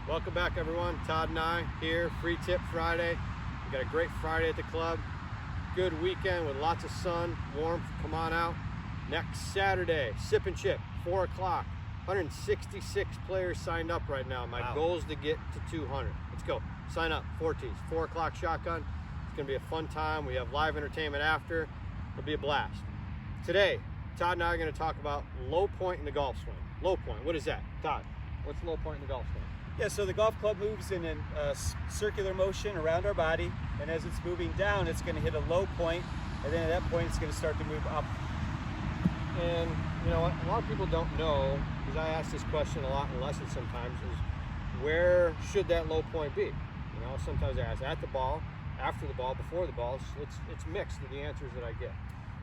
Welcome back, everyone. Todd and I here, Free Tip Friday. We got a great Friday at the club. Good weekend with lots of sun, warmth. Come on out. Next Saturday, Sip and Chip, 4 o'clock. 166 players signed up right now. My goal is to get to 200. Let's go. Sign up, 4 T's, 4 o'clock shotgun. It's going to be a fun time. We have live entertainment after. It'll be a blast. Today, Todd and I are going to talk about low point in the golf swing. Low point, what is that? Todd, what's low point in the golf swing? Yeah, so the golf club moves in a circular motion around our body, and as it's moving down, it's going to hit a low point, and then at that point, it's going to start to move up. And you know what, a lot of people don't know, because I ask this question a lot in lessons sometimes, is where should that low point be? You know, sometimes I ask at the ball, after the ball, before the ball. It's mixed with the answers that I get.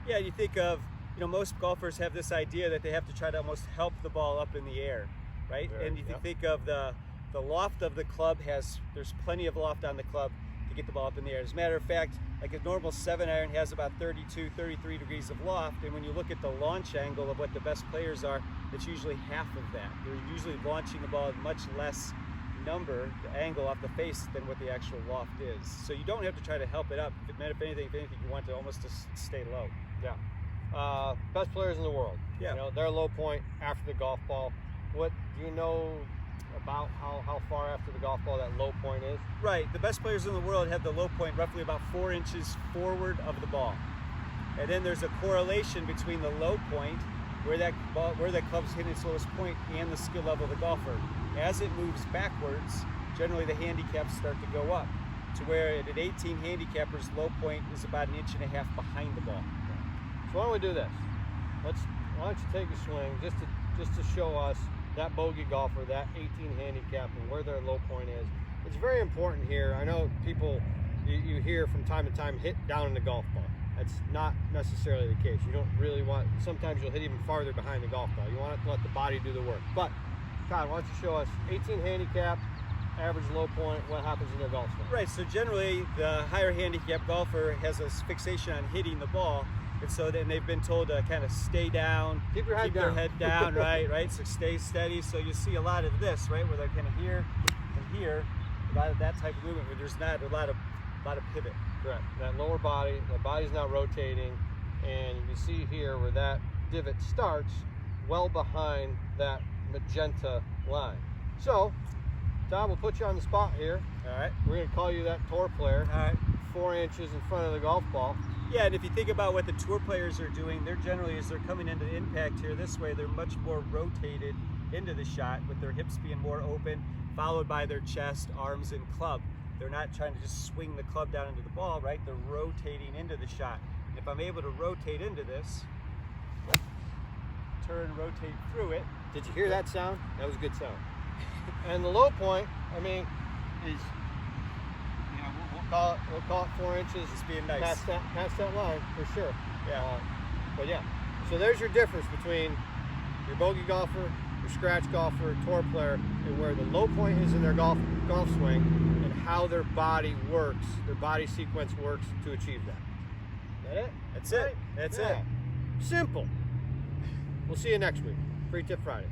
Yeah, you think of, most golfers have this idea that they have to try to almost help the ball up in the air, right? And if you think of the loft of the club there's plenty of loft on the club to get the ball up in the air. As a matter of fact, like a normal 7-iron has about 32, 33 degrees of loft, and when you look at the launch angle of what the best players are, it's usually half of that. They're usually launching the ball at much less number, the angle off the face, than what the actual loft is. So you don't have to try to help it up. If anything, you want to almost just stay low. Yeah. Best players in the world. Yeah. You know, their low point after the golf ball. What do you know about how far after the golf ball that low point is? Right, the best players in the world have the low point roughly about 4 inches forward of the ball. And then there's a correlation between the low point, where that club's hitting its lowest point, and the skill level of the golfer. As it moves backwards, generally the handicaps start to go up, to where at an 18 handicappers, low point is about 1.5 inches behind the ball. So why don't we do this? Why don't you take a swing just to show us that bogey golfer, that 18 handicap, and where their low point is. It's very important here. I know people, you hear from time to time, hit down in the golf ball. That's not necessarily the case. You don't really want, sometimes you'll hit even farther behind the golf ball. You want to let the body do the work. But, Todd, why don't you show us 18 handicap, average low point, what happens in their golf swing? Right, so generally the higher handicap golfer has a fixation on hitting the ball. And so then they've been told to kind of stay down, keep your head down. Their head down, right? So stay steady. So you see a lot of this, right, where they're kind of here and here, a lot of that type of movement, where there's not a lot of pivot. Correct. That lower body, the body's not rotating, and you see here where that divot starts, well behind that magenta line. So, Tom, we'll put you on the spot here. All right. We're going to call you that tour player. All right. 4 inches in front of the golf ball. Yeah, and if you think about what the tour players are doing, they're generally, as they're coming into the impact here this way, they're much more rotated into the shot, with their hips being more open, followed by their chest, arms, and club. They're not trying to just swing the club down into the ball, right? They're rotating into the shot. And if I'm able to rotate into this, turn, rotate through it. Did you hear that sound? That was a good sound. And the low point, I mean, is, we'll call it 4 inches. Just being nice. Past that line, for sure. Yeah. But yeah, so there's your difference between your bogey golfer, your scratch golfer, tour player, and where the low point is in their golf swing, and how their body works, their body sequence works to achieve that. Is that it? That's it. That's it. Simple. We'll see you next week. Free Tip Friday.